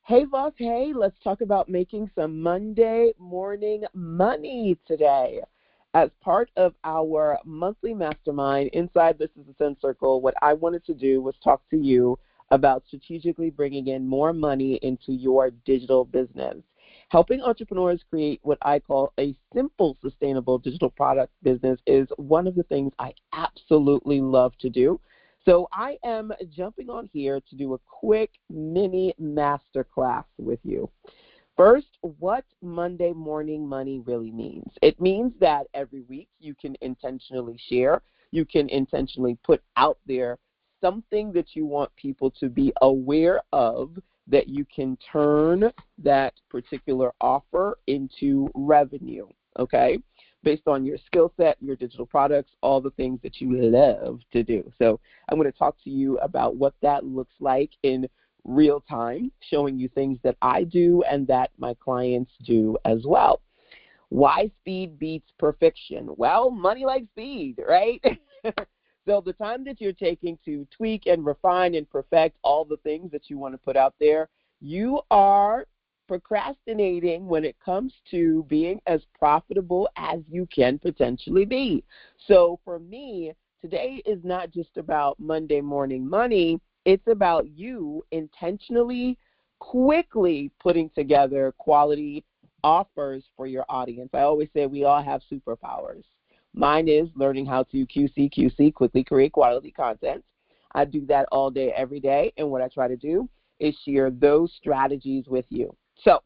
Hey, boss. Hey, let's talk about making some Monday morning money today. As part of our monthly mastermind inside This is the Sun Circle, what I wanted to do was talk to you about strategically bringing in more money into your digital business. Helping entrepreneurs create what I call a simple, sustainable digital product business is one of the things I absolutely love to do. So I am jumping on here to do a quick mini masterclass with you. First, what Monday morning money really means. It means that every week you can intentionally share, you can intentionally put out there something that you want people to be aware of, that you can turn that particular offer into revenue, okay? Based on your skill set, your digital products, all the things that you love to do. So I'm going to talk to you about what that looks like in real time, showing you things that I do and that my clients do as well. Why speed beats perfection? Well, money likes speed, right? So the time that you're taking to tweak and refine and perfect all the things that you want to put out there, you are procrastinating when it comes to being as profitable as you can potentially be. So for me, today is not just about Monday morning money. It's about you intentionally, quickly putting together quality offers for your audience. I always say we all have superpowers. Mine is learning how to QC, quickly create quality content. I do that all day, every day, and what I try to do is share those strategies with you. So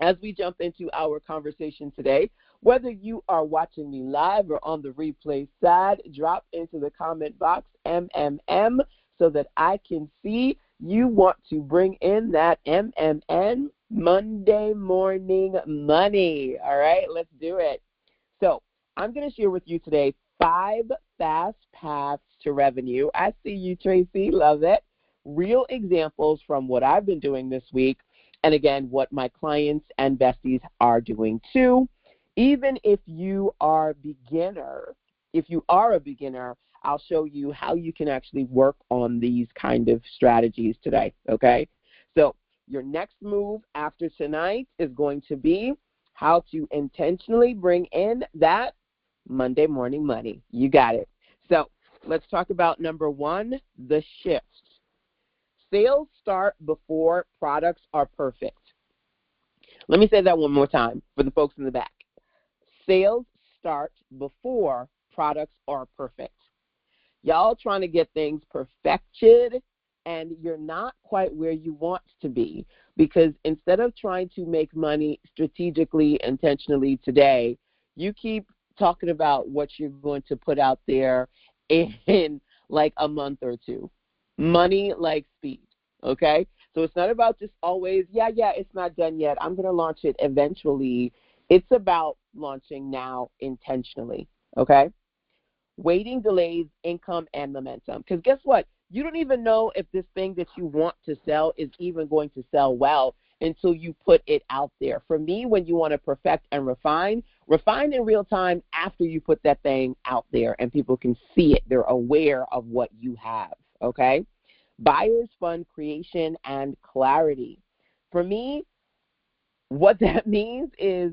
as we jump into our conversation today, whether you are watching me live or on the replay side, drop into the comment box MMM so that I can see you want to bring in that MMN, Monday morning money. All right, let's do it. So I'm going to share with you today 5 fast paths to revenue. I see you, Tracy. Love it. Real examples from what I've been doing this week, and again, what my clients and besties are doing too. Even if you are a beginner, I'll show you how you can actually work on these kind of strategies today, okay? So your next move after tonight is going to be how to intentionally bring in that Monday morning money. You got it. So let's talk about number 1, the shift. Sales start before products are perfect. Let me say that one more time for the folks in the back. Sales start before products are perfect. Y'all trying to get things perfected, and you're not quite where you want to be, because instead of trying to make money strategically, intentionally today, you keep talking about what you're going to put out there in like a month or two. Money like speed, okay? So it's not about just always, it's not done yet, I'm going to launch it eventually. It's about launching now intentionally, okay? Waiting delays income and momentum. Because guess what? You don't even know if this thing that you want to sell is even going to sell well until you put it out there. For me, when you want to perfect and refine in real time after you put that thing out there and people can see it. They're aware of what you have, okay? Buyers fund creation and clarity. For me, what that means is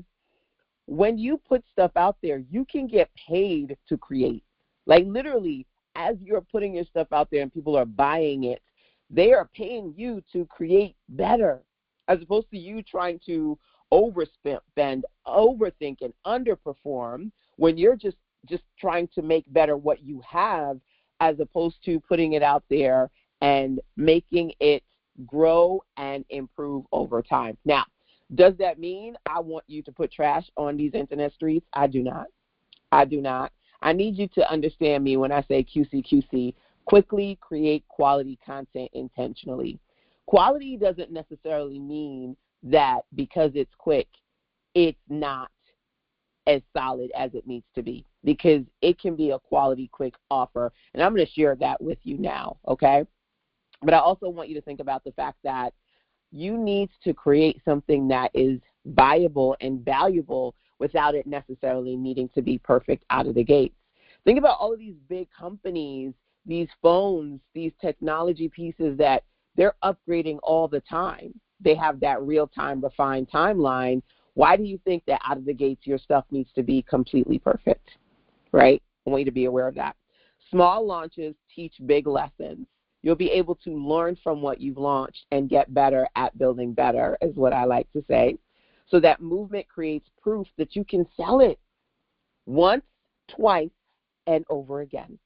when you put stuff out there, you can get paid to create. Like literally, as you're putting your stuff out there and people are buying it, they are paying you to create better, as opposed to you trying to overspend, overthink, and underperform when you're just trying to make better what you have, as opposed to putting it out there and making it grow and improve over time. Now, does that mean I want you to put trash on these internet streets? I do not. I need you to understand me when I say QC, quickly create quality content intentionally. Quality doesn't necessarily mean that because it's quick, it's not as solid as it needs to be, because it can be a quality quick offer, and I'm going to share that with you now, okay? But I also want you to think about the fact that you need to create something that is viable and valuable without it necessarily needing to be perfect out of the gates. Think about all of these big companies, these phones, these technology pieces that they're upgrading all the time. they have that real-time refined timeline, why do you think that out of the gates your stuff needs to be completely perfect, right? I want you to be aware of that. Small launches teach big lessons. You'll be able to learn from what you've launched and get better at building better, is what I like to say. So that movement creates proof that you can sell it once, twice, and over again.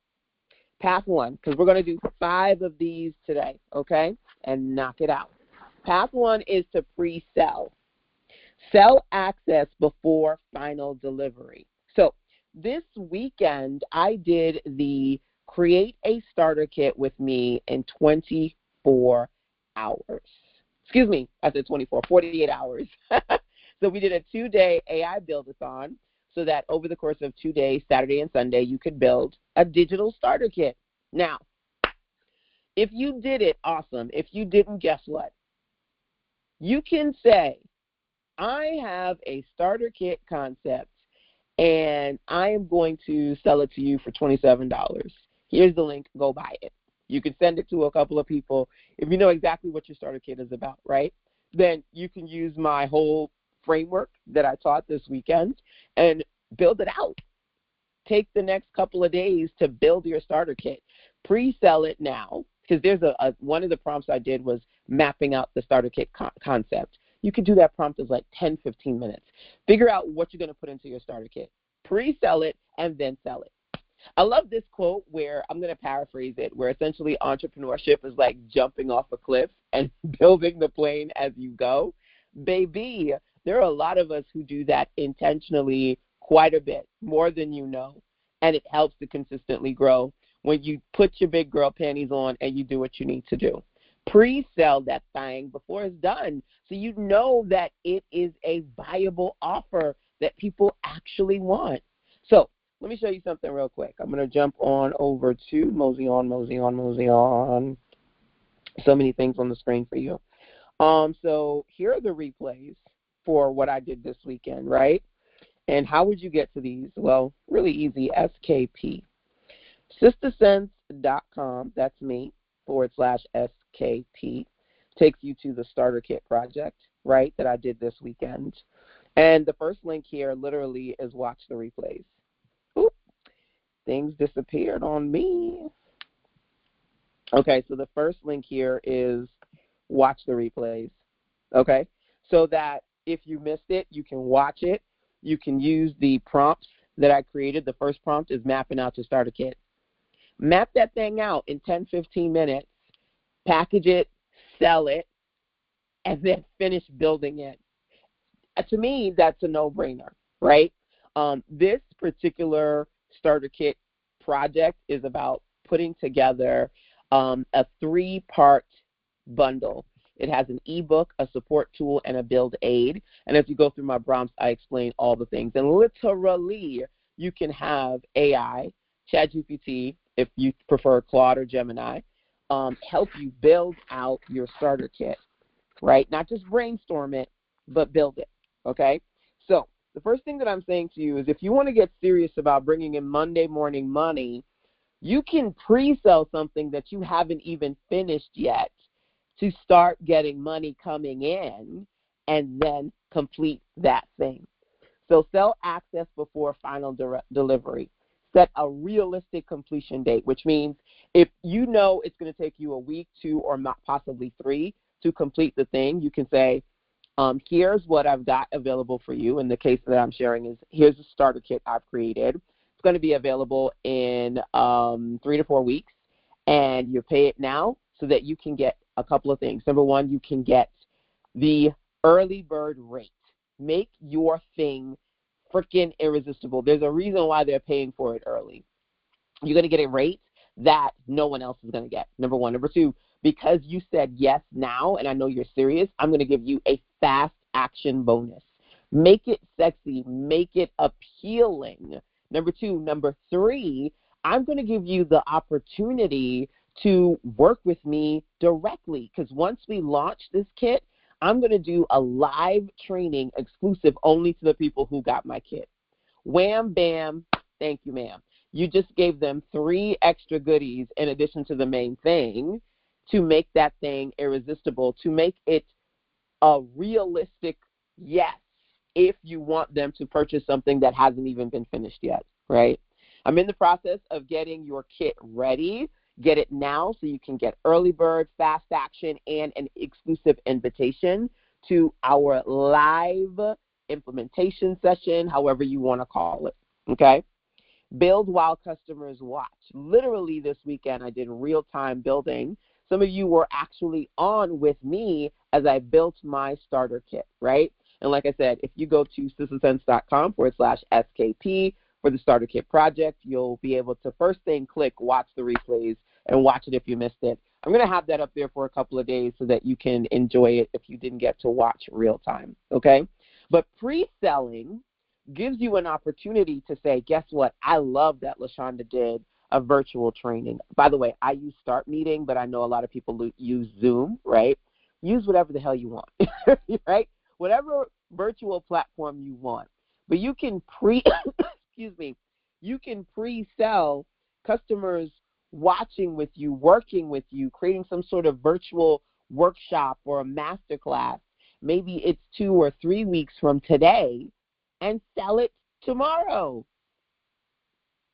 Path one, because we're going to do 5 of these today, okay, and knock it out. Path one is to pre-sell. Sell access before final delivery. So this weekend, I did the Create a Starter Kit with me in 24 hours. Excuse me, I said 24, 48 hours. So we did a 2-day AI build-a-thon so that over the course of 2 days, Saturday and Sunday, you could build a digital starter kit. Now, if you did it, awesome. If you didn't, guess what? You can say, I have a starter kit concept, and I am going to sell it to you for $27. Here's the link. Go buy it. You can send it to a couple of people. If you know exactly what your starter kit is about, right, then you can use my whole framework that I taught this weekend and build it out. Take the next couple of days to build your starter kit. Pre-sell it now, because there's one of the prompts I did was mapping out the starter kit concept. You can do that prompt as like 10, 15 minutes. Figure out what you're going to put into your starter kit. Pre-sell it and then sell it. I love this quote where I'm going to paraphrase it, where essentially entrepreneurship is like jumping off a cliff and building the plane as you go. Baby, there are a lot of us who do that intentionally quite a bit, more than you know, and it helps to consistently grow when you put your big girl panties on and you do what you need to do. Pre-sell that thing before it's done so you know that it is a viable offer that people actually want. So let me show you something real quick. I'm going to jump on over to Mosey on. So many things on the screen for you. So here are the replays for what I did this weekend, right? And how would you get to these? Well, really easy, SKP. SisterSense.com, that's me, /SKP, takes you to the starter kit project, right, that I did this weekend. And the first link here literally is watch the replays. Oop, things disappeared on me. Okay, so the first link here is watch the replays, okay? So that if you missed it, you can watch it. You can use the prompts that I created. The first prompt is mapping out your starter kit. Map that thing out in 10, 15 minutes, package it, sell it, and then finish building it. To me, that's a no-brainer, right? This particular starter kit project is about putting together a 3-part bundle. It has an ebook, a support tool, and a build aid. And as you go through my prompts, I explain all the things. And literally, you can have AI, ChatGPT, if you prefer Claude or Gemini, help you build out your starter kit, right? Not just brainstorm it, but build it, okay? So the first thing that I'm saying to you is if you want to get serious about bringing in Monday morning money, you can pre-sell something that you haven't even finished yet to start getting money coming in and then complete that thing. So sell access before final delivery. Set a realistic completion date, which means if you know it's going to take you a week, 2, or possibly 3 to complete the thing, you can say, here's what I've got available for you. In the case that I'm sharing is here's the starter kit I've created. It's going to be available in 3 to 4 weeks, and you pay it now so that you can get a couple of things. Number one, you can get the early bird rate. Make your thing freaking irresistible. There's a reason why they're paying for it early. You're going to get a rate that no one else is going to get, number one. Number two, because you said yes now and I know you're serious, I'm going to give you a fast action bonus. Make it sexy. Make it appealing. Number two. Number three, I'm going to give you the opportunity to work with me directly, because once we launch this kit, I'm going to do a live training exclusive only to the people who got my kit. Wham, bam, thank you, ma'am. You just gave them 3 extra goodies in addition to the main thing to make that thing irresistible, to make it a realistic yes if you want them to purchase something that hasn't even been finished yet, right? I'm in the process of getting your kit ready. Get it now so you can get early bird, fast action, and an exclusive invitation to our live implementation session, however you want to call it, okay? Build while customers watch. Literally this weekend, I did real-time building. Some of you were actually on with me as I built my starter kit, right? And like I said, if you go to sissasense.com/SKP for the starter kit project, you'll be able to first thing click watch the replays and watch it if you missed it. I'm going to have that up there for a couple of days so that you can enjoy it if you didn't get to watch real time, okay? But pre-selling gives you an opportunity to say, guess what? I love that LaShonda did a virtual training. By the way, I use Start Meeting, but I know a lot of people use Zoom, right? Use whatever the hell you want, right? Whatever virtual platform you want. But you can excuse me, you can pre-sell customers watching with you, working with you, creating some sort of virtual workshop or a masterclass. Maybe it's 2 or 3 weeks from today, and sell it tomorrow.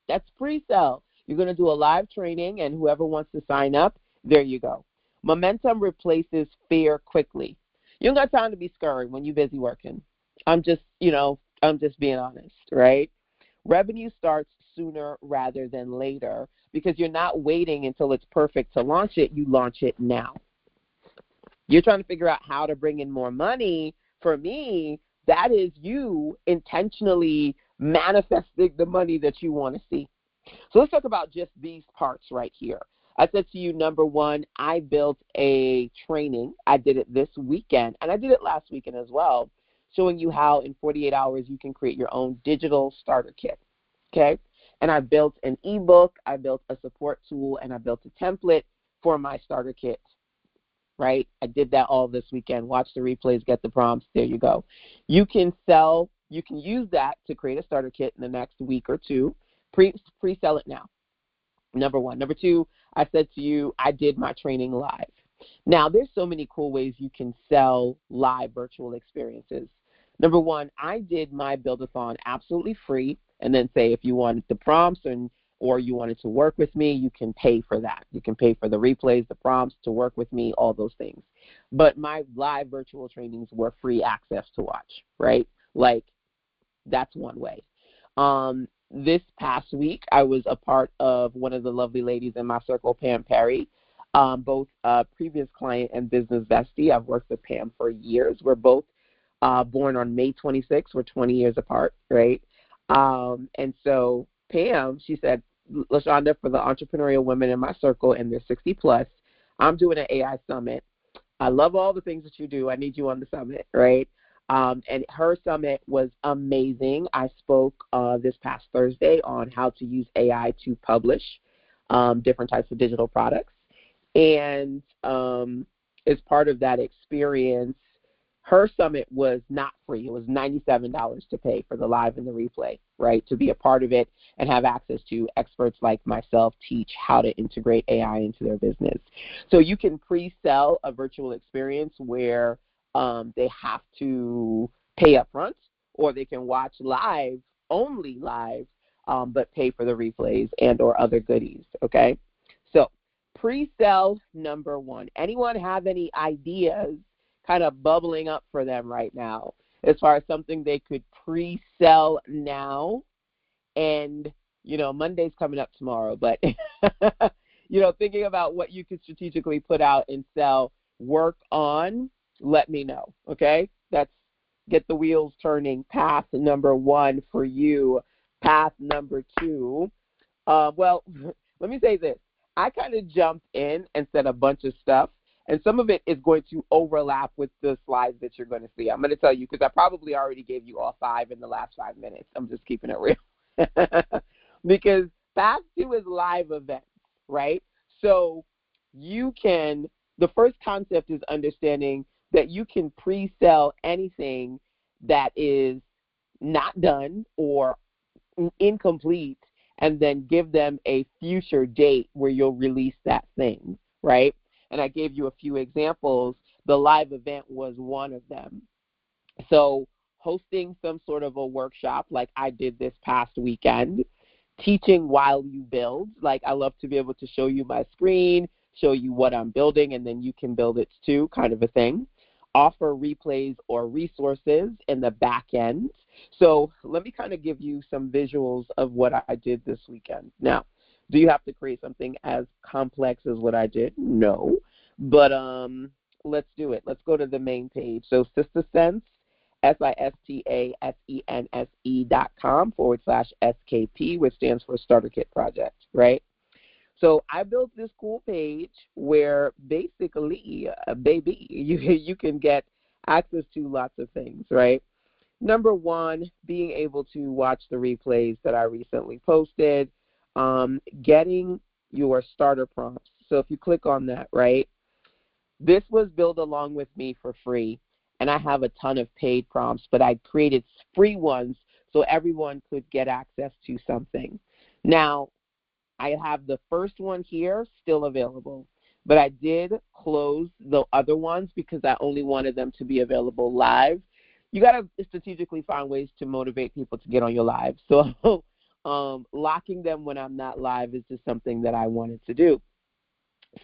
That's pre-sale. You're going to do a live training, and whoever wants to sign up, there you go. Momentum replaces fear quickly. You don't got time to be scurried when you're busy working. I'm just being honest, right? Revenue starts sooner rather than later because you're not waiting until it's perfect to launch it. You launch it now. You're trying to figure out how to bring in more money. For me, that is you intentionally manifesting the money that you want to see. So let's talk about just these parts right here. I said to you, number one, I built a training. I did it this weekend, and I did it last weekend as well, showing you how in 48 hours you can create your own digital starter kit, okay? And I built an ebook, I built a support tool, and I built a template for my starter kit, right? I did that all this weekend. Watch the replays, get the prompts. There you go. You can use that to create a starter kit in the next week or two. Pre-sell it now, number one. Number two, I said to you, I did my training live. Now, there's so many cool ways you can sell live virtual experiences. Number one, I did my Build-a-thon absolutely free, and then say if you wanted the prompts or you wanted to work with me, you can pay for that. You can pay for the replays, the prompts, to work with me, all those things. But my live virtual trainings were free access to watch, right? Like, that's one way. This past week, I was a part of one of the lovely ladies in my circle, Pam Perry, both a previous client and business bestie. I've worked with Pam for years. We're both born on May 26th. We're 20 years apart, right? And so Pam, she said, LaShonda, for the entrepreneurial women in my circle, and they're 60 plus, I'm doing an AI summit. I love all the things that you do. I need you on the summit, right? And her summit was amazing. I spoke this past Thursday on how to use AI to publish different types of digital products. And as part of that experience, her summit was not free. It was $97 to pay for the live and the replay, right, to be a part of it and have access to experts like myself teach how to integrate AI into their business. So you can pre-sell a virtual experience where they have to pay up front, or they can watch live, only live, but pay for the replays and or other goodies, okay? So pre-sell number one. Anyone have any ideas kind of bubbling up for them right now as far as something they could pre-sell now? And, Monday's coming up tomorrow, but, thinking about what you could strategically put out and sell, work on, let me know, okay? That's get the wheels turning. Path number one for you. Path number two. Well, let me say this. I kind of jumped in and said a bunch of stuff, and some of it is going to overlap with the slides that you're going to see. I'm going to tell you because I probably already gave you all 5 in the last 5 minutes. I'm just keeping it real. Because path 2 is live events, right? So the first concept is understanding that you can pre-sell anything that is not done or incomplete, and then give them a future date where you'll release that thing, right? And I gave you a few examples. the live event was one of them. So hosting some sort of a workshop like I did this past weekend, teaching while you build. Like I love to be able to show you my screen, show you what I'm building, and then you can build it too, kind of a thing. Offer replays or resources in the back end. So let me kind of give you some visuals of what I did this weekend. Now, do you have to create something as complex as what I did? No. But let's do it. Let's go to the main page. So SistaSense, SISTASENSE.com/SKP, which stands for Starter Kit Project, right? So I built this cool page where basically, baby, you can get access to lots of things, right? Number one, being able to watch the replays that I recently posted, getting your starter prompts. So if you click on that, right, this was built along with me for free, and I have a ton of paid prompts, but I created free ones so everyone could get access to something. Now, I have the first one here still available, but I did close the other ones because I only wanted them to be available live. You got to strategically find ways to motivate people to get on your live. So locking them when I'm not live is just something that I wanted to do.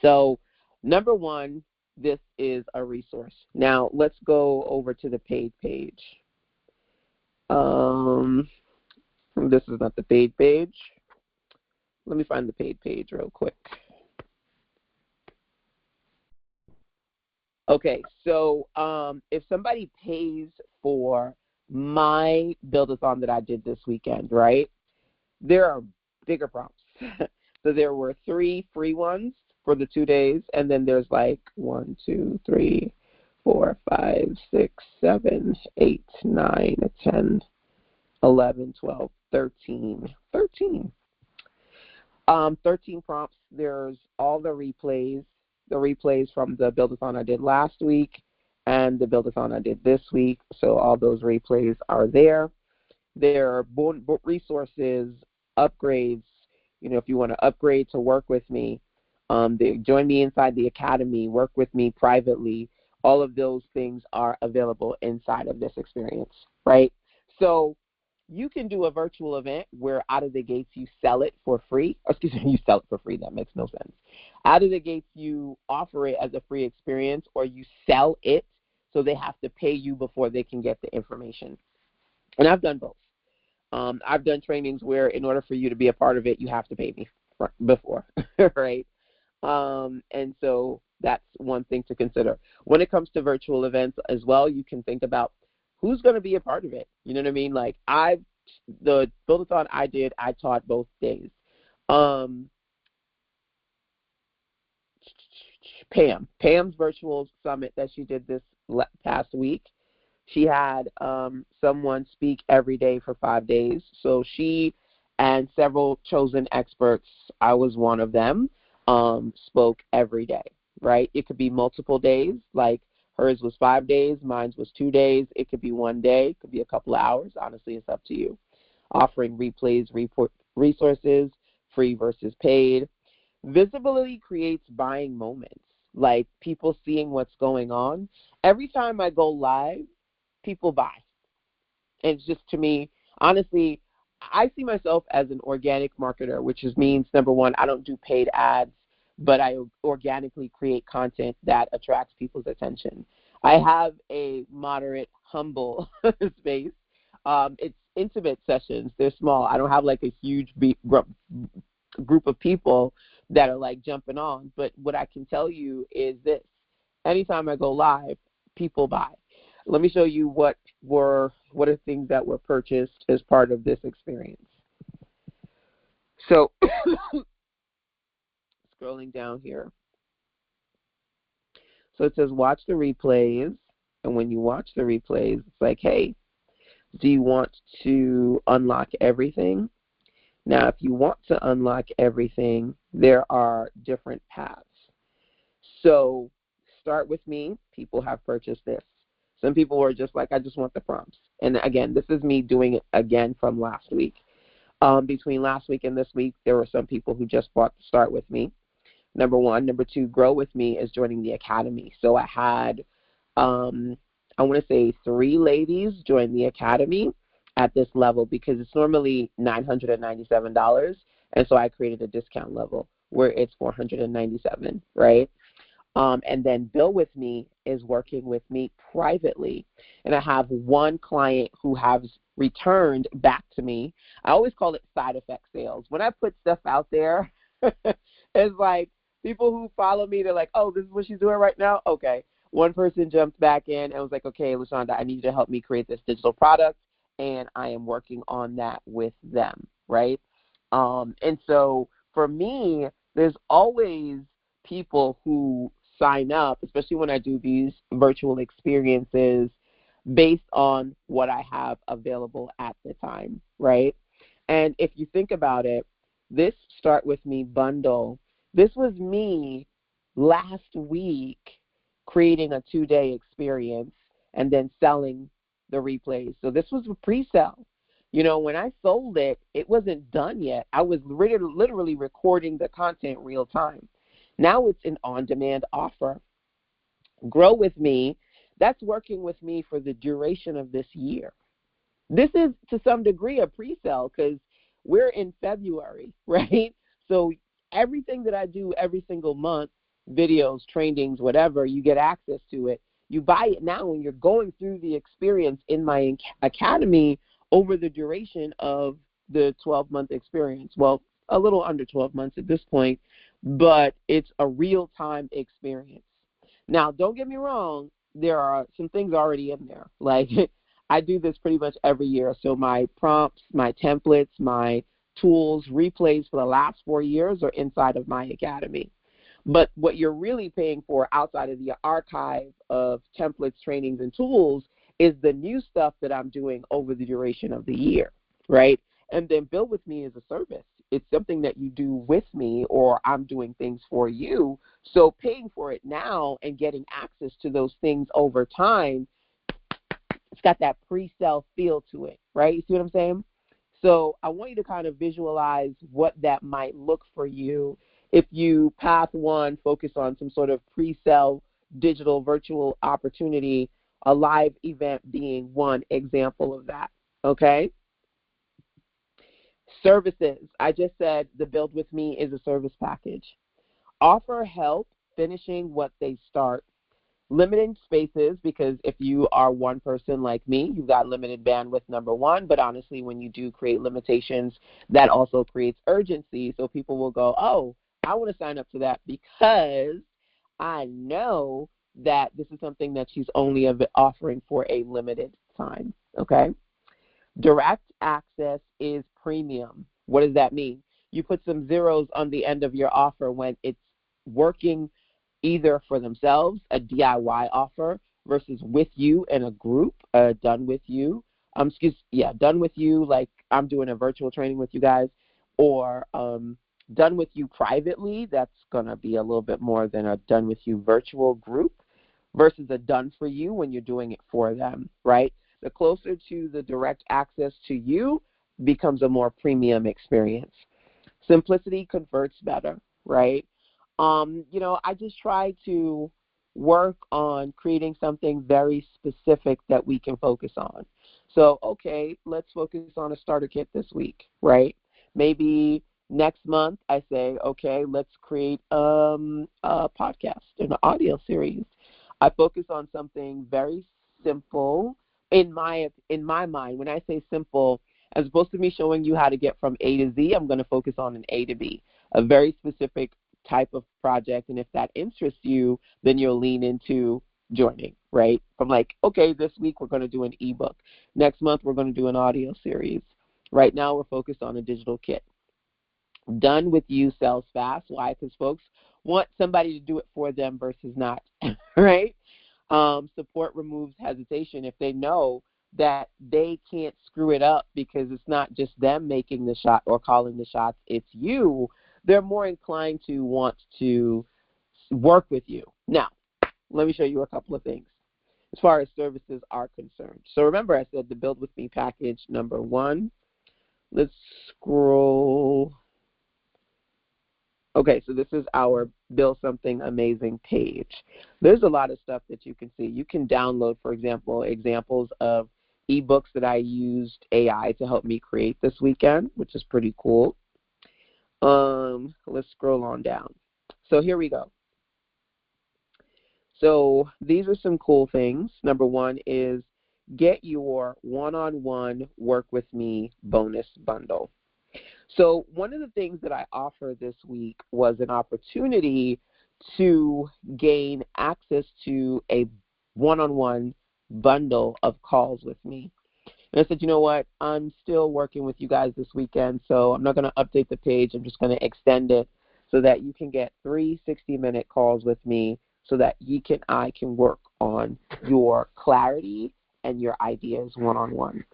So number one, this is a resource. Now let's go over to the paid page. This is not the paid page. Let me find the paid page real quick. Okay, so if somebody pays for my build-a-thon that I did this weekend, right, there are bigger prompts. So there were 3 free ones for the 2 days, and then there's like 1, 2, 3, 4, 5, 6, 7, 8, 9, 10, 11, 12, 13. 13 prompts. There's all the replays from the build-a-thon I did last week and the build-a-thon I did this week. So all those replays are there. There are resources, upgrades. You know, if you want to upgrade to work with me, join me inside the academy, work with me privately. All of those things are available inside of this experience, right? So you can do a virtual event where out of the gates you sell it for free. Excuse me, you sell it for free. That makes no sense. Out of the gates you offer it as a free experience, or you sell it so they have to pay you before they can get the information. And I've done both. I've done trainings where in order for you to be a part of it, you have to pay me before, right? And so that's one thing to consider. When it comes to virtual events as well, you can think about who's going to be a part of it. You know what I mean? Like the build-a-thon I did, I taught both days. Pam's virtual summit that she did this past week, she had someone speak every day for 5 days. So she and several chosen experts, I was one of them, spoke every day, right? It could be multiple days, like hers was 5 days, mine was 2 days. It could be 1 day, it could be a couple of hours. Honestly, it's up to you. Offering replays, resources, free versus paid. Visibility creates buying moments, like people seeing what's going on. Every time I go live, people buy. And it's just, to me, honestly, I see myself as an organic marketer, which means, number one, I don't do paid ads, but I organically create content that attracts people's attention. I have a moderate, humble space. It's intimate sessions. They're small. I don't have like a huge group of people that are like jumping on. But what I can tell you is this. Anytime I go live, people buy. Let me show you what are things that were purchased as part of this experience. So scrolling down here. So it says watch the replays. And when you watch the replays, it's like, hey, do you want to unlock everything? Now, if you want to unlock everything, there are different paths. So start with me. People have purchased this. Some people were just like, I just want the prompts. And again, this is me doing it again from last week. Between last week and this week, there were some people who just bought Start With Me. Number one. Number two, Grow With Me is joining the academy. So I had I want to say 3 ladies joined the academy at this level because it's normally $997. And so I created a discount level where it's $497, right? And then Bill with Me is working with me privately. And I have one client who has returned back to me. I always call it side effect sales. When I put stuff out there, it's like people who follow me, they're like, oh, this is what she's doing right now? Okay. One person jumped back in and was like, okay, LaShonda, I need you to help me create this digital product, and I am working on that with them, right? And so for me, there's always people who sign up, especially when I do these virtual experiences, based on what I have available at the time, right? And if you think about it, this Start With Me bundle, this was me last week creating a 2-day experience and then selling the replays. So this was a pre-sale. You know, when I sold it, it wasn't done yet. I was literally recording the content real time. Now it's an on-demand offer. Grow With Me, that's working with me for the duration of this year. This is to some degree a pre-sale because we're in February, right? So everything that I do every single month, videos, trainings, whatever, you get access to it. You buy it now and you're going through the experience in my academy over the duration of the 12-month experience. Well, a little under 12 months at this point, but it's a real-time experience. Now, don't get me wrong, there are some things already in there. Like, I do this pretty much every year. So my prompts, my templates, my tools, replays for the last 4 years are inside of my academy. But what you're really paying for outside of the archive of templates, trainings, and tools is the new stuff that I'm doing over the duration of the year, right? And then Build With Me is a service. It's something that you do with me, or I'm doing things for you. So paying for it now and getting access to those things over time, it's got that pre-sale feel to it, right? You see what I'm saying? So I want you to kind of visualize what that might look for you if you, path one, focus on some sort of pre-sale digital virtual opportunity, a live event being one example of that, okay? Services. I just said the Build With Me is a service package. Offer help finishing what they start. Limiting spaces, because if you are one person like me, you've got limited bandwidth, number one, but honestly, when you do create limitations, that also creates urgency. So people will go, oh, I want to sign up to that because I know that this is something that she's only offering for a limited time, okay? Direct access is premium. What does that mean? You put some zeros on the end of your offer when it's working either for themselves, a DIY offer, versus with you in a group, done with you. Done with you, like I'm doing a virtual training with you guys, or done with you privately. That's going to be a little bit more than a done with you virtual group, versus a done for you when you're doing it for them, right? The closer to the direct access to you becomes a more premium experience. Simplicity converts better, right? I just try to work on creating something very specific that we can focus on. So, okay, let's focus on a starter kit this week, right? Maybe next month I say, okay, let's create a podcast, an audio series. I focus on something very simple in my mind. When I say simple, as opposed to me showing you how to get from A to Z, I'm going to focus on an A to B, a very specific type of project. And if that interests you, then you'll lean into joining, right? From like, okay, this week we're going to do an ebook. Next month we're going to do an audio series. Right now we're focused on a digital kit. Done with you sells fast. Why? Because folks want somebody to do it for them versus not, right? Support removes hesitation. If they know that they can't screw it up because it's not just them making the shot or calling the shots, it's you, they're more inclined to want to work with you. Now, let me show you a couple of things as far as services are concerned. So remember I said the Build With Me package number one. Let's scroll. Okay, so this is our Build Something Amazing page. There's a lot of stuff that you can see. You can download, for example, examples of ebooks that I used AI to help me create this weekend, which is pretty cool. Let's scroll on down. So here we go. So these are some cool things. Number one is get your one-on-one work with me bonus bundle. So one of the things that I offered this week was an opportunity to gain access to a one-on-one bundle of calls with me. And I said, you know what, I'm still working with you guys this weekend, so I'm not going to update the page. I'm just going to extend it so that you can get 3 60-minute calls with me so that I can work on your clarity and your ideas one-on-one.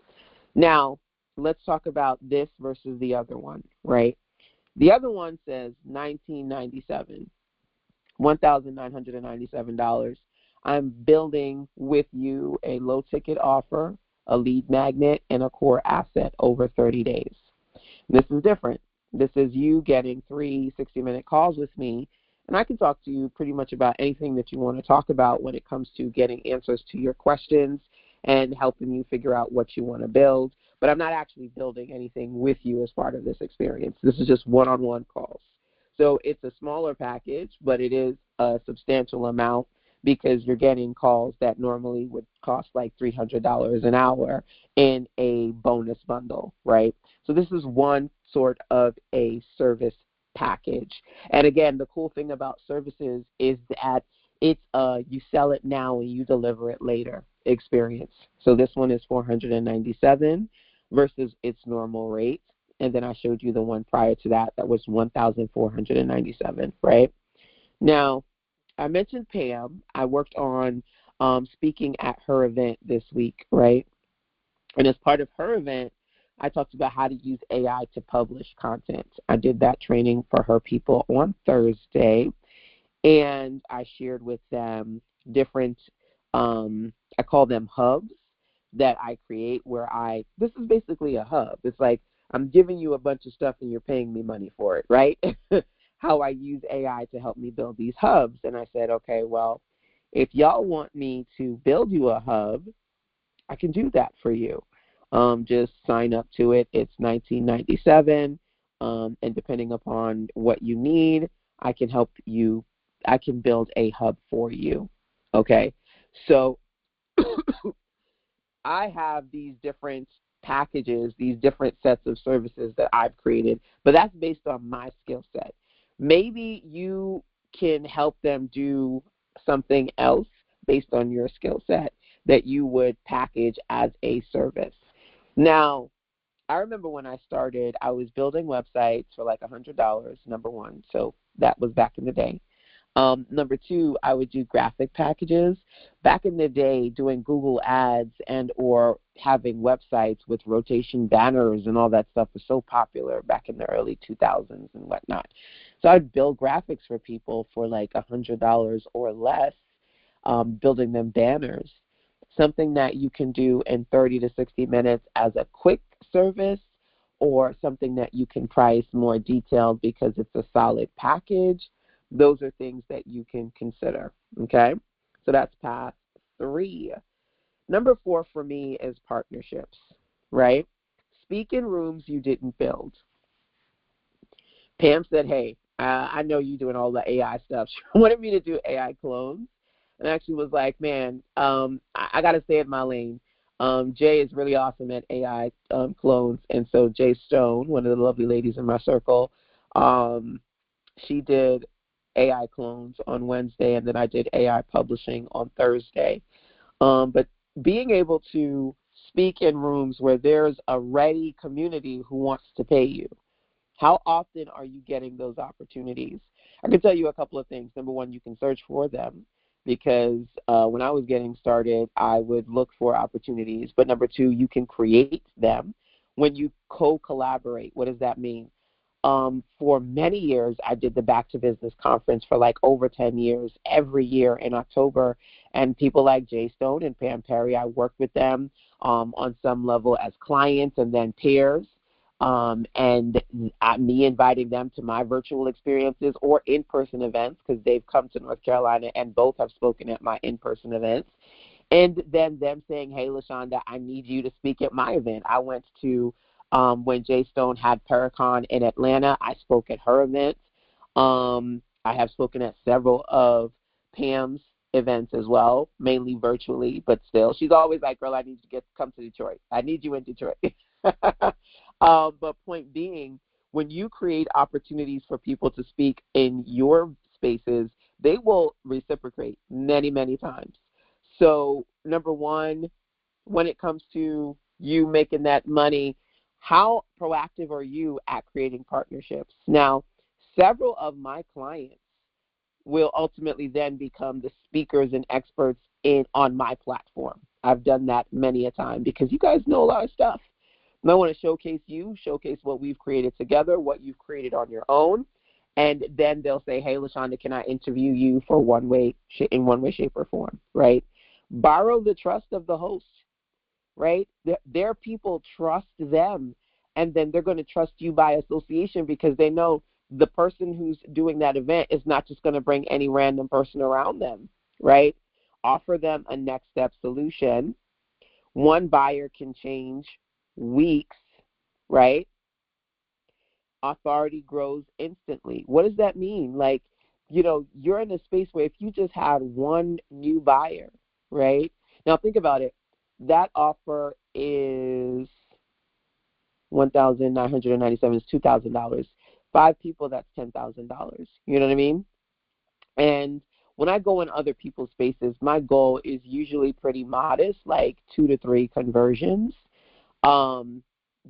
Now, let's talk about this versus the other one, right? The other one says $19.97, $1,997. I'm building with you a low-ticket offer, a lead magnet, and a core asset over 30 days. This is different. This is you getting 3 60-minute calls with me, and I can talk to you pretty much about anything that you want to talk about when it comes to getting answers to your questions and helping you figure out what you want to build. But I'm not actually building anything with you as part of this experience. This is just one-on-one calls. So it's a smaller package, but it is a substantial amount because you're getting calls that normally would cost like $300 an hour in a bonus bundle, right? So this is one sort of a service package. And again, the cool thing about services is that it's you sell it now and you deliver it later experience. So this one is $497 versus its normal rate. And then I showed you the one prior to that was $1,497, right? Now, I mentioned Pam. I worked on speaking at her event this week, right? And as part of her event, I talked about how to use AI to publish content. I did that training for her people on Thursday, and I shared with them different, I call them hubs that I create where this is basically a hub. It's like I'm giving you a bunch of stuff and you're paying me money for it, right? How I use AI to help me build these hubs. And I said, okay, well, if y'all want me to build you a hub, I can do that for you. Just sign up to it. It's $19.97, and depending upon what you need, I can help you. I can build a hub for you. Okay, so I have these different packages, these different sets of services that I've created, but that's based on my skill set. Maybe you can help them do something else based on your skill set that you would package as a service. Now, I remember when I started, I was building websites for like $100, number one, so that was back in the day. Number two, I would do graphic packages. Back in the day, doing Google Ads and or having websites with rotation banners and all that stuff was so popular back in the early 2000s and whatnot. So I'd build graphics for people for like $100 or less, building them banners. Something that you can do in 30 to 60 minutes as a quick service, or something that you can price more detailed because it's a solid package. Those are things that you can consider, okay? So that's path 3. Number 4 for me is partnerships, right? Speak in rooms you didn't build. Pam said, hey, I know you're doing all the AI stuff. She wanted me to do AI clones. And actually was like, man, I got to stay in my lane. Jay is really awesome at AI clones. And so Jay Stone, one of the lovely ladies in my circle, she did AI clones on Wednesday, and then I did AI publishing on Thursday. But being able to speak in rooms where there's a ready community who wants to pay you, how often are you getting those opportunities? I can tell you a couple of things. Number one, you can search for them because when I was getting started, I would look for opportunities. But number two, you can create them when you co-collaborate. What does that mean? For many years, I did the Back to Business conference for like over 10 years, every year in October. And people like Jay Stone and Pam Perry, I worked with them on some level as clients and then peers. And me inviting them to my virtual experiences or in-person events, because they've come to North Carolina and both have spoken at my in-person events. And then them saying, hey, LaShonda, I need you to speak at my event. I went to, when Jay Stone had Paracon in Atlanta, I spoke at her event. I have spoken at several of Pam's events as well, mainly virtually, but still. She's always like, girl, I need you to come to Detroit. I need you in Detroit. But point being, when you create opportunities for people to speak in your spaces, they will reciprocate many, many times. So, number one, when it comes to you making that money, how proactive are you at creating partnerships? Now, several of my clients will ultimately then become the speakers and experts on my platform. I've done that many a time because you guys know a lot of stuff. And I want to showcase you, showcase what we've created together, what you've created on your own, and then they'll say, hey, LaShonda, can I interview you for in one way, shape, or form, right? Borrow the trust of the host, right? Their people trust them, and then they're going to trust you by association because they know the person who's doing that event is not just going to bring any random person around them, right? Offer them a next step solution. One buyer can change weeks, right? Authority grows instantly. What does that mean? Like, you're in a space where if you just had one new buyer, right? Now think about it. That offer is $1,997 is $2,000. 5 people, that's $10,000. You know what I mean? And when I go in other people's spaces, my goal is usually pretty modest, like 2 to 3 conversions.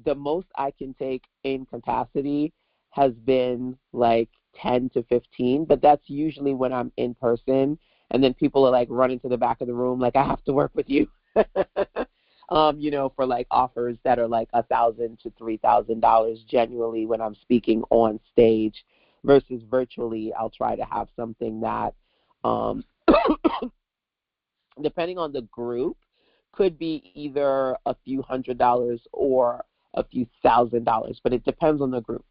The most I can take in capacity has been like 10 to 15, but that's usually when I'm in person, and then people are like running to the back of the room like, I have to work with you. For like offers that are like $1,000 to $3,000 genuinely when I'm speaking on stage, versus virtually I'll try to have something that, depending on the group, could be either a few $100s or a few $1,000s, but it depends on the group.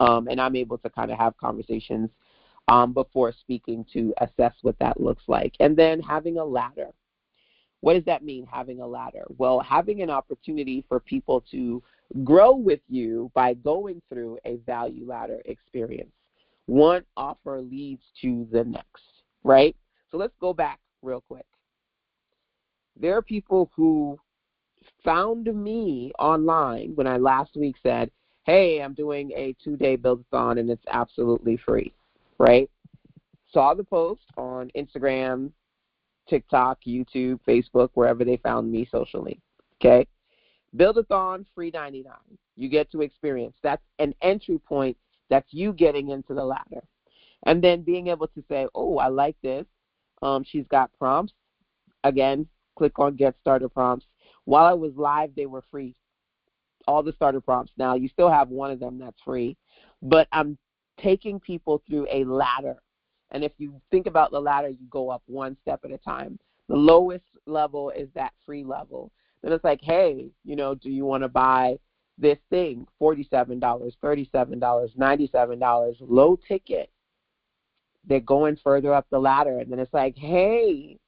And I'm able to kind of have conversations before speaking to assess what that looks like. And then having a ladder. What does that mean, having a ladder? Well, having an opportunity for people to grow with you by going through a value ladder experience. One offer leads to the next, right? So let's go back real quick. There are people who found me online when I last week said, hey, I'm doing a 2-day build-a-thon and it's absolutely free, right? Saw the post on Instagram, TikTok, YouTube, Facebook, wherever they found me socially, okay? Build-a-thon, free $99. You get to experience. That's an entry point. That's you getting into the ladder. And then being able to say, oh, I like this. She's got prompts. Again, click on Get Starter Prompts. While I was live, they were free. All the starter prompts. Now, you still have one of them that's free, but I'm taking people through a ladder. And if you think about the ladder, you go up one step at a time. The lowest level is that free level. Then it's like, hey, do you want to buy this thing? $47, $37, $97, low ticket. They're going further up the ladder. And then it's like, hey,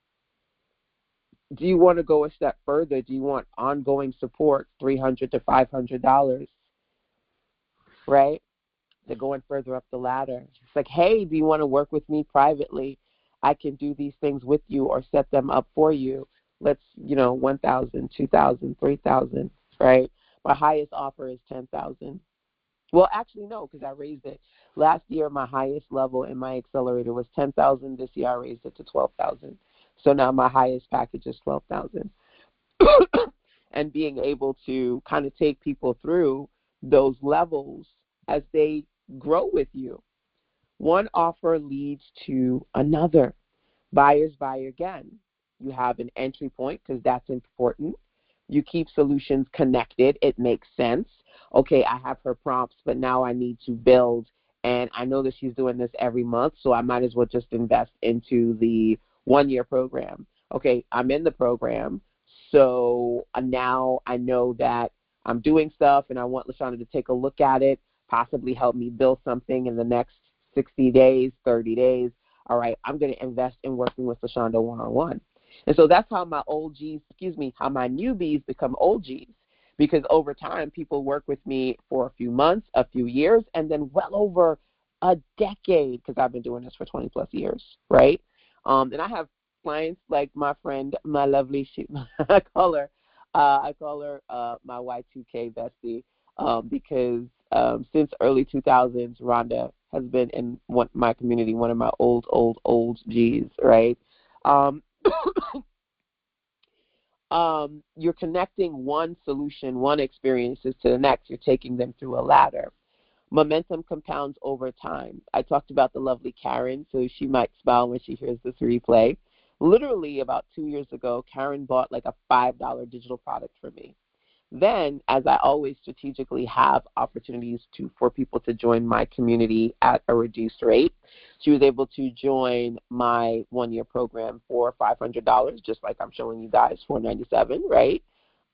do you want to go a step further? Do you want ongoing support, $300 to $500, right? They're going further up the ladder. It's like, hey, do you want to work with me privately? I can do these things with you or set them up for you. Let's, $1,000, $2,000, $3,000, right? My highest offer is $10,000. Well, actually, no, because I raised it. Last year, my highest level in my accelerator was $10,000. This year, I raised it to $12,000. So now my highest package is $12,000. And being able to kind of take people through those levels as they grow with you. One offer leads to another. Buyers buy again. You have an entry point because that's important. You keep solutions connected. It makes sense. Okay, I have her prompts, but now I need to build. And I know that she's doing this every month, so I might as well just invest into the 1-year program. Okay, I'm in the program, so now I know that I'm doing stuff and I want LaShonda to take a look at it, possibly help me build something in the next 60 days, 30 days. All right, I'm going to invest in working with LaShonda one-on-one. And so that's how how my newbies become old Gs. Because over time, people work with me for a few months, a few years, and then well over a decade, because I've been doing this for 20 plus years, right? And I have clients like my friend, my lovely, I call her my Y2K bestie, because since early 2000s, Rhonda has been in my community, one of my old Gs, right? You're connecting one solution, one experiences to the next. You're taking them through a ladder. Momentum compounds over time. I talked about the lovely Karen, so she might smile when she hears this replay. Literally about 2 years ago, Karen bought like a $5 digital product for me. Then, as I always strategically have opportunities for people to join my community at a reduced rate, she was able to join my one-year program for $500, just like I'm showing you guys, $497, right?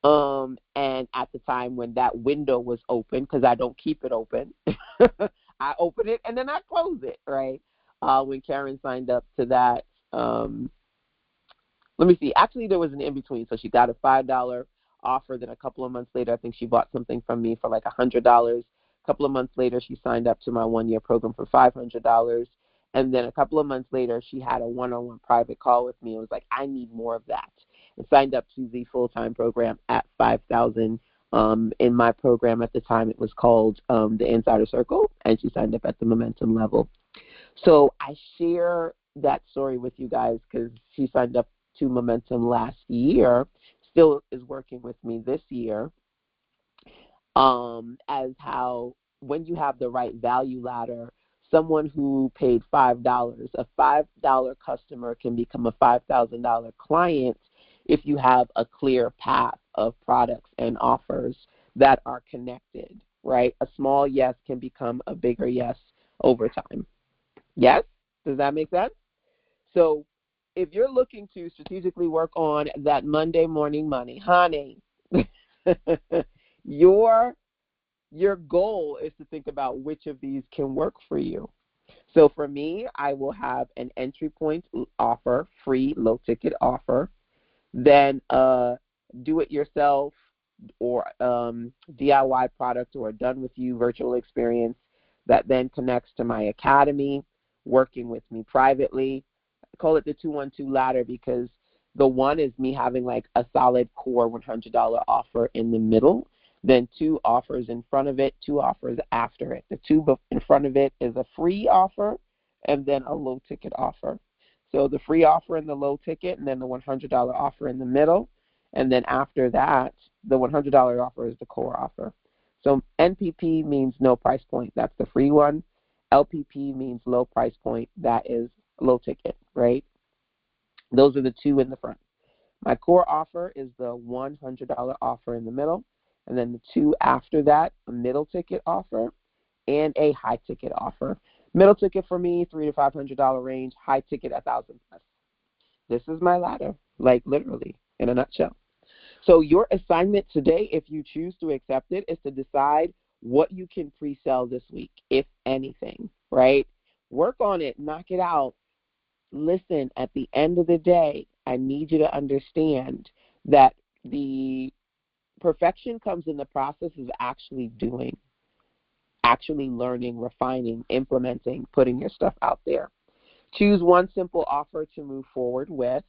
And at the time when that window was open, because I don't keep it open, I open it and then I close it, right? When Karen signed up to that, let me see. Actually, there was an in-between. So she got a $5 offer. Then a couple of months later, I think she bought something from me for like $100. A couple of months later, she signed up to my one-year program for $500. And then a couple of months later, she had a one-on-one private call with me. It was like, I need more of that. And signed up to the full-time program at $5,000. In my program at the time, it was called the Insider Circle, and she signed up at the Momentum level. So I share that story with you guys because she signed up to Momentum last year, still is working with me this year, as how when you have the right value ladder, someone who paid $5, a $5 customer can become a $5,000 client if you have a clear path of products and offers that are connected, right? A small yes can become a bigger yes over time. Yes? Does that make sense? So if you're looking to strategically work on that Monday morning money, honey, your goal is to think about which of these can work for you. So for me, I will have an entry point offer, free low ticket offer, then do it yourself or DIY product or done with you virtual experience that then connects to my academy, working with me privately. I call it the 212 ladder because the one is me having like a solid core $100 offer in the middle, then 2 offers in front of it, 2 offers after it. The 2 in front of it is a free offer and then a low ticket offer. So the free offer and the low ticket, and then the $100 offer in the middle. And then after that, the $100 offer is the core offer. So NPP means no price point. That's the free one. LPP means low price point. That is low ticket, right? Those are the 2 in the front. My core offer is the $100 offer in the middle. And then the 2 after that, a middle ticket offer and a high ticket offer. Middle ticket for me, $300 to $500 range. High ticket, $1,000 plus. This is my ladder, like literally, in a nutshell. So your assignment today, if you choose to accept it, is to decide what you can pre-sell this week, if anything, right? Work on it, knock it out. Listen, at the end of the day, I need you to understand that the perfection comes in the process of actually doing, actually learning, refining, implementing, putting your stuff out there. Choose one simple offer to move forward with.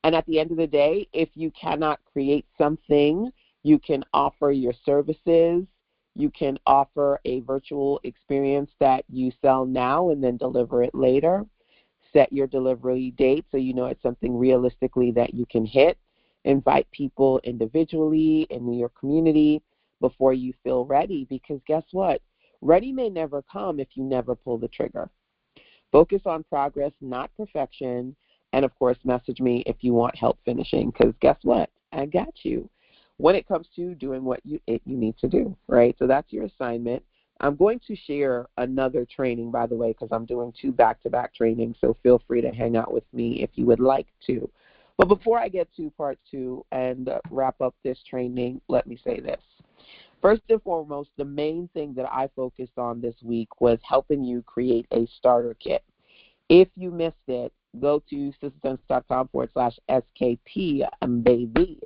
And at the end of the day, if you cannot create something, you can offer your services. You can offer a virtual experience that you sell now and then deliver it later. Set your delivery date so you know it's something realistically that you can hit. Invite people individually in your community before you feel ready, because guess what? Ready may never come if you never pull the trigger. Focus on progress, not perfection. And, of course, message me if you want help finishing, because guess what? I got you when it comes to doing what you need to do, right? So that's your assignment. I'm going to share another training, by the way, because I'm doing 2 back-to-back trainings, so feel free to hang out with me if you would like to. But before I get to part 2 and wrap up this training, let me say this. First and foremost, the main thing that I focused on this week was helping you create a starter kit. If you missed it, go to sistersense.com/SKP, baby,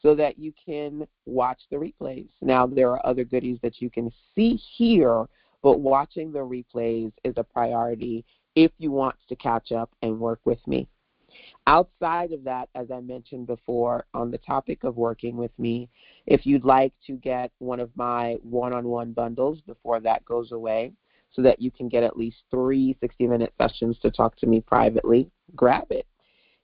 so that you can watch the replays. Now, there are other goodies that you can see here, but watching the replays is a priority if you want to catch up and work with me. Outside of that, as I mentioned before, on the topic of working with me, if you'd like to get one of my one-on-one bundles before that goes away so that you can get at least 3 60-minute sessions to talk to me privately, grab it.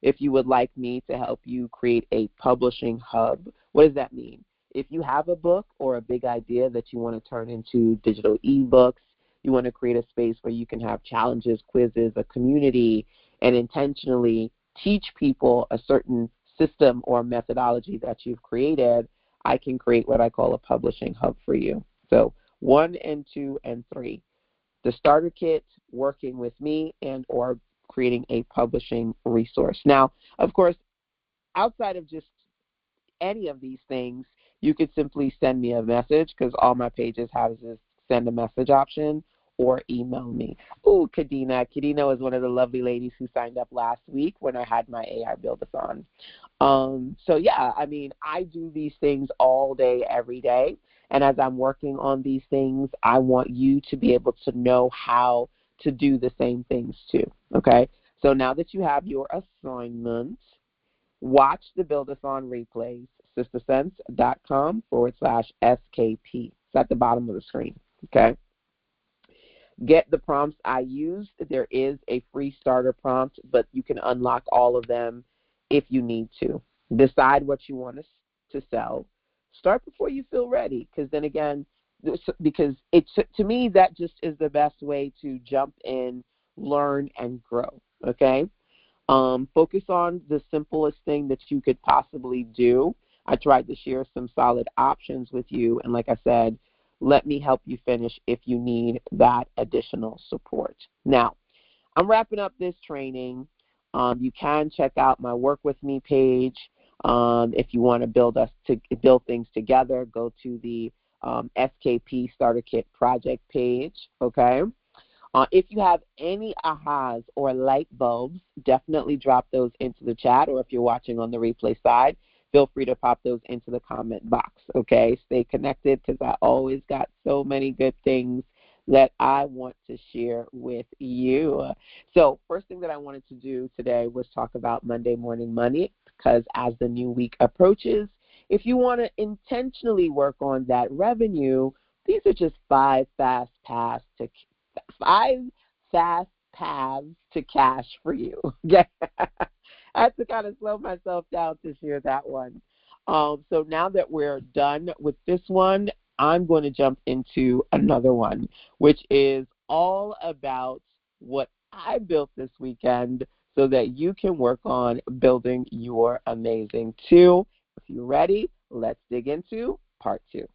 If you would like me to help you create a publishing hub, what does that mean? If you have a book or a big idea that you want to turn into digital ebooks, you want to create a space where you can have challenges, quizzes, a community, and intentionally teach people a certain system or methodology that you've created, I can create what I call a publishing hub for you. So 1 and 2 and 3, the starter kit, working with me, and or creating a publishing resource. Now, of course, outside of just any of these things, you could simply send me a message because all my pages have this send a message option, or email me. Oh, Kadena. Kadena was one of the lovely ladies who signed up last week when I had my AI Build-a-thon. So, yeah, I mean, I do these things all day, every day. And as I'm working on these things, I want you to be able to know how to do the same things too, okay? So now that you have your assignment, watch the Build-a-thon replays, sistersense.com/SKP. It's at the bottom of the screen, okay? Get the prompts I used. There is a free starter prompt, but you can unlock all of them if you need to. Decide what you want to sell. Start before you feel ready, because then again, because to me, that just is the best way to jump in, learn, and grow, okay? Focus on the simplest thing that you could possibly do. I tried to share some solid options with you, and like I said, let me help you finish if you need that additional support. Now, I'm wrapping up this training. You can check out my Work With Me page. If you want to build things together, go to the SKP Starter Kit project page, okay? If you have any ahas or light bulbs, definitely drop those into the chat, or if you're watching on the replay side, feel free to pop those into the comment box, okay? Stay connected because I always got so many good things that I want to share with you. So first thing that I wanted to do today was talk about Monday Morning Money, because as the new week approaches, if you want to intentionally work on that revenue, these are just 5 fast paths to cash for you. Okay? I had to kind of slow myself down to share that one. So now that we're done with this one, I'm going to jump into another one, which is all about what I built this weekend so that you can work on building your amazing too. If you're ready, let's dig into part 2.